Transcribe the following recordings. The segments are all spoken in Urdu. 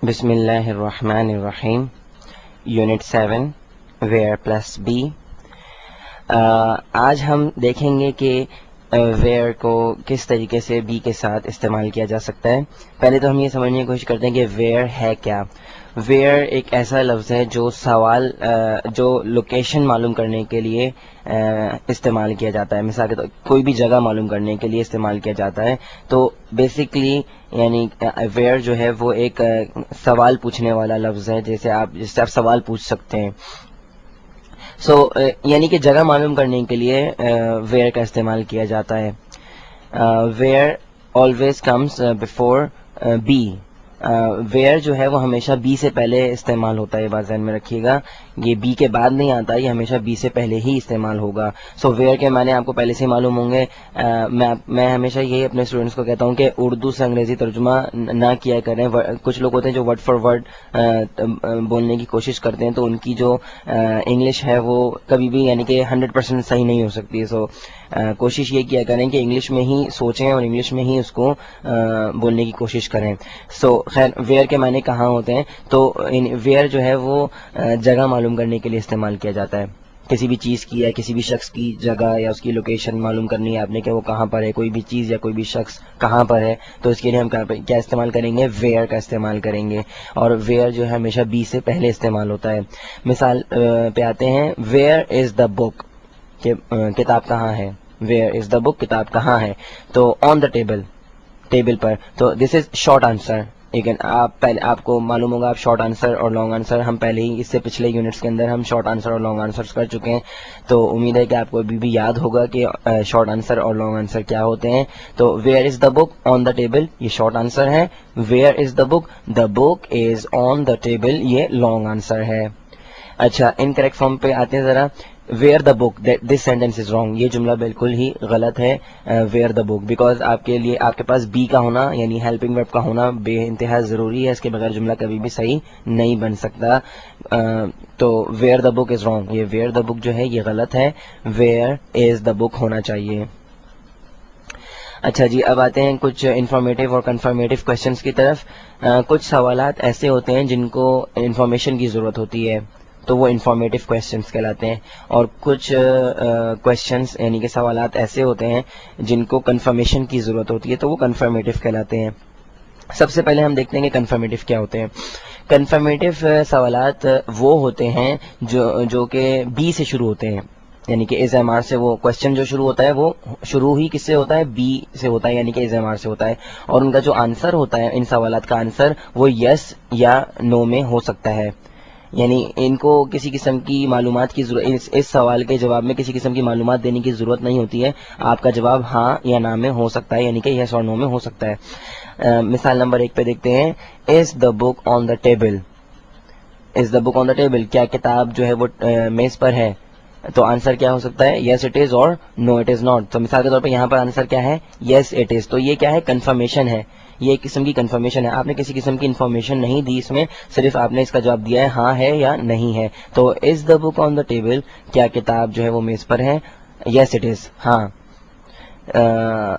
بسم اللہ الرحمن الرحیم. Unit 7 were plus B. آج ہم دیکھیں گے کہ ویئر کو کس طریقے سے بی کے ساتھ استعمال کیا جا سکتا ہے. پہلے تو ہم یہ سمجھنے کی کوشش کرتے ہیں کہ ویئر ہے کیا. ویئر ایک ایسا لفظ ہے جو جو لوکیشن معلوم کرنے کے لیے استعمال کیا جاتا ہے. مثال کے طور کوئی بھی جگہ معلوم کرنے کے لیے استعمال کیا جاتا ہے. تو بیسکلی یعنی ویئر جو ہے وہ ایک سوال پوچھنے والا لفظ ہے، جس سے آپ سوال پوچھ سکتے ہیں. یعنی کہ جگہ معلوم کرنے کے لیے ویئر کا استعمال کیا جاتا ہے. Were always comes before B. Were جو ہے وہ ہمیشہ بی سے پہلے استعمال ہوتا ہے. یہ بات ذہن میں رکھیے گا، یہ بی کے بعد نہیں آتا، یہ ہمیشہ بی سے پہلے ہی استعمال ہوگا. ویئر کے معنی آپ کو پہلے سے معلوم ہوں گے. میں ہمیشہ یہی اپنے اسٹوڈنٹس کو کہتا ہوں کہ اردو سے انگریزی ترجمہ نہ کیا کریں. کچھ لوگ ہوتے ہیں جو ورڈ فار ورڈ بولنے کی کوشش کرتے ہیں، تو ان کی جو انگلش ہے وہ کبھی بھی یعنی کہ 100% صحیح نہیں ہو سکتی. کوشش یہ کیا کریں کہ انگلش میں ہی سوچیں اور انگلش میں ہی اس کو بولنے کی کوشش کریں. خیر، ویئر کے معنی کہاں ہوتے ہیں؟ تو ویئر جو ہے وہ جگہ معلوم کرنے کے لیے استعمال کیا جاتا ہے. کسی بھی چیز کی یا کسی بھی شخص کی جگہ یا اس کی لوکیشن معلوم کرنی ہے آپ نے کہ وہ کہاں پر ہے، کوئی بھی چیز یا کوئی بھی شخص کہاں پر ہے، تو اس کے لیے ہم کیا استعمال کریں گے؟ ویئر کا استعمال کریں گے. اور ویئر جو ہے ہمیشہ بی سے پہلے استعمال ہوتا ہے. مثال پہ آتے ہیں، ویئر از دا بک، کہ کتاب کہاں ہے. ویئر از دا بک، کتاب کہاں ہے. تو آن دا ٹیبل، ٹیبل پر. تو دس از شارٹ آنسر. آپ کو معلوم ہوگا، آپ شارٹ آنسر اور لانگ آنسر ہم پہلے ہی اس سے پچھلے یونٹس کے اندر ہم شارٹ آنسر اور لانگ آنسر کر چکے ہیں. تو امید ہے کہ آپ کو ابھی بھی یاد ہوگا کہ شارٹ آنسر اور لانگ آنسر کیا ہوتے ہیں. تو where is the book on the table, یہ شارٹ آنسر ہے. Where is the book is on the table, یہ لانگ آنسر ہے. اچھا، انکریکٹ فارم پہ آتے ہیں ذرا. Where the book, this sentence is wrong, یہ جملہ بالکل ہی غلط ہے. ویئر دا بک، بیکاز آپ کے پاس بی کا ہونا یعنی ہیلپنگ ورب کا ہونا بے انتہا ضروری ہے. اس کے بغیر جملہ کبھی بھی صحیح نہیں بن سکتا. تو where the book is wrong, یہ ویئر دا بک جو ہے یہ غلط ہے. ویئر از دا بک ہونا چاہیے. اچھا جی، اب آتے ہیں کچھ انفارمیٹیو اور کنفرمیٹیو کوشچنس کی طرف. کچھ سوالات ایسے ہوتے ہیں جن کو انفارمیشن کی ضرورت ہوتی ہے، تو وہ انفارمیٹیو کوشچنس کہلاتے ہیں. اور کچھ کوشچنس یعنی کہ سوالات ایسے ہوتے ہیں جن کو کنفرمیشن کی ضرورت ہوتی ہے، تو وہ کنفرمیٹیو کہلاتے ہیں. سب سے پہلے ہم دیکھتے ہیں کہ کنفرمیٹیو کیا ہوتے ہیں. کنفرمیٹیو سوالات وہ ہوتے ہیں جو کہ بی سے شروع ہوتے ہیں، یعنی کہ از ایم آر سے. وہ کوشچن جو شروع ہوتا ہے وہ شروع ہی کس سے ہوتا ہے؟ بی سے ہوتا ہے، یعنی کہ از ایم آر سے ہوتا ہے. اور ان کا جو آنسر ہوتا ہے، ان سوالات کا آنسر وہ یس یا نو میں ہو سکتا ہے. یعنی ان کو کسی قسم کی معلومات کی ضرورت، اس سوال کے جواب میں کسی قسم کی معلومات دینے کی ضرورت نہیں ہوتی ہے. آپ کا جواب ہاں یا نہ میں ہو سکتا ہے، یعنی کہ یس اور نو میں ہو سکتا ہے. مثال نمبر 1 پہ دیکھتے ہیں، از the book on the table. Is the book on the table, کیا کتاب جو ہے وہ میز پر ہے؟ تو آنسر کیا ہو سکتا ہے؟ یس اٹ از اور نو اٹ از ناٹ. تو مثال کے طور پہ یہاں پر آنسر کیا ہے؟ Yes it is. تو یہ کیا ہے؟ کنفرمیشن ہے. یہ ایک قسم کی کنفرمیشن ہے. آپ نے کسی قسم کی انفارمیشن نہیں دی اس میں، صرف آپ نے اس کا جواب دیا ہے ہاں ہے یا نہیں ہے. تو از the book on the table, کیا کتاب جو ہے وہ میز پر ہے؟ یس اٹ از، ہاں،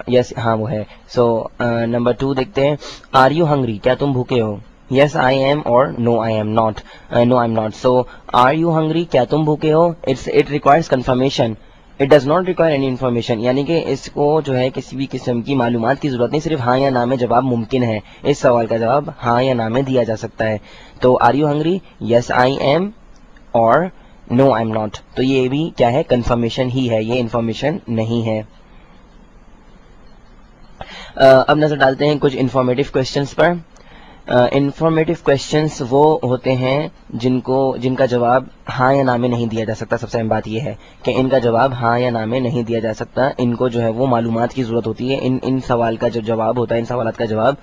یس ہاں وہ ہے. نمبر 2 دیکھتے ہیں، آر یو ہنگری، کیا تم بھوکے ہو؟ یس آئی ایم اور no I am not. No I am not. So are you hungry, کیا تم بھوکے ہو؟ It requires confirmation, it does not require any information. یعنی کہ اس کو جو ہے کسی بھی قسم کی معلومات کی ضرورت نہیں، صرف ہاں یا نہ میں جواب ممکن ہے. اس سوال کا جواب ہاں یا نہ میں دیا جا سکتا ہے. تو are you hungry, yes I am اور نو آئی ایم ناٹ. تو یہ بھی کیا ہے؟ کنفرمیشن ہی ہے، یہ انفارمیشن نہیں ہے. اب نظر ڈالتے ہیں کچھ انفارمیٹیو کوشچنس پر. انفارمیٹیو کوشچنس وہ ہوتے ہیں جن کا جواب ہاں یا نہ میں نہیں دیا جا سکتا. سب سے اہم بات یہ ہے کہ ان کا جواب ہاں یا نہ میں نہیں دیا جا سکتا. ان کو جو ہے وہ معلومات کی ضرورت ہوتی ہے. ان سوال کا جو جواب ہوتا ہے، ان سوالات کا جواب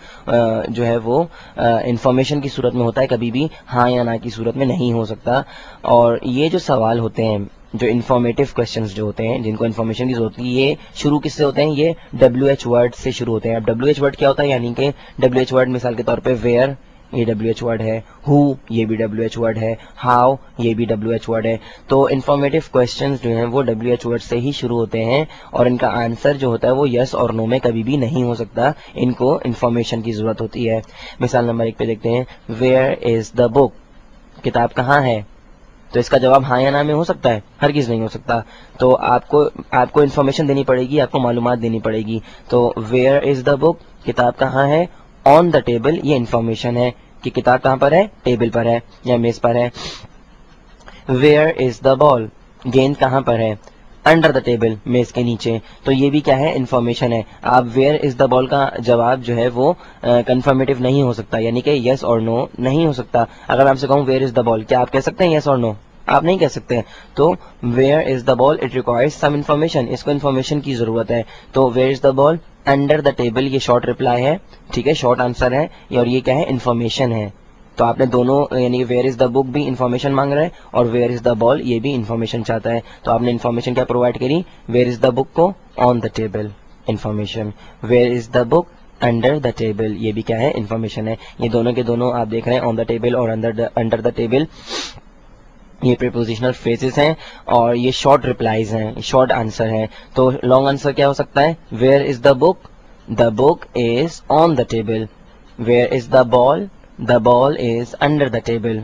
جو ہے وہ انفارمیشن کی صورت میں ہوتا ہے، کبھی بھی ہاں یا نہ کی صورت میں نہیں ہو سکتا. اور یہ جو سوال ہوتے ہیں، جو انفارمیٹیو کوشچنس جو ہوتے ہیں جن کو انفارمیشن کی ضرورت ہے، یہ شروع کس سے ہوتے ہیں؟ یہ WH ورڈ سے شروع ہوتے ہیں. اب WH ورڈ کیا ہوتا ہے؟ یعنی کہ WH ورڈ مثال کے طور پہ ویئر یہ WH ورڈ ہے, who یہ بھی WH ورڈ ہے, how یہ بھی WH ورڈ ہے. تو انفارمیٹیو کویشچنز جو ہیں وہ WH ورڈ سے ہی شروع ہوتے ہیں اور ان کا آنسر جو ہوتا ہے وہ یس اور نو میں کبھی بھی نہیں ہو سکتا, ان کو انفارمیشن کی ضرورت ہوتی ہے. مثال نمبر 1 پہ دیکھتے ہیں, ویئر از دا بک, کتاب کہاں ہے؟ تو اس کا جواب ہاں یا نہ میں ہو سکتا ہے؟ ہرگز نہیں ہو سکتا. تو آپ کو انفارمیشن دینی پڑے گی, آپ کو معلومات دینی پڑے گی. تو ویئر از دا بک, کتاب کہاں ہے؟ آن دا ٹیبل, یہ انفارمیشن ہے کہ کتاب کہاں پر ہے, ٹیبل پر ہے یا میز پر ہے. ویئر از دا بال, گیند کہاں پر ہے؟ انڈر دا ٹیبل, میز کے نیچے. تو یہ بھی کیا ہے, انفارمیشن ہے. آپ ویئر از دا بال کا جواب جو ہے وہ کنفرمیٹیو نہیں ہو سکتا, یعنی کہ یس اور نو نہیں ہو سکتا. اگر آپ سے کہوں ویئر از دا بال, کیا آپ کہہ سکتے ہیں یس اور نو؟ آپ نہیں کہہ سکتے. تو where is the ball it requires some information, اس کو انفارمیشن کی ضرورت ہے. تو where is the ball under the table, یہ شارٹ ریپلائی ہے, ٹھیک ہے, شارٹ آنسر ہے, اور یہ کیا ہے, انفارمیشن ہے. تو آپ نے دونوں, یعنی ویئر از دا بک بھی انفارمیشن مانگ رہا ہے اور ویئر از دا بال یہ بھی انفارمیشن چاہتا ہے. تو آپ نے انفارمیشن کیا پرووائڈ کری, ویئر از دا بک کو on the table, information. Where is the book under the table, یہ بھی کیا ہے, انفارمیشن ہے. یہ دونوں کے دونوں آپ دیکھ رہے ہیں, آن دا ٹیبل اور انڈر دا ٹیبل, یہ پریپوزیشنل فریزز ہیں اور یہ شارٹ ریپلائیز ہیں, شارٹ آنسر ہیں. تو لانگ آنسر کیا ہو سکتا ہے, where is the book is on the table. Where is the ball is under the table.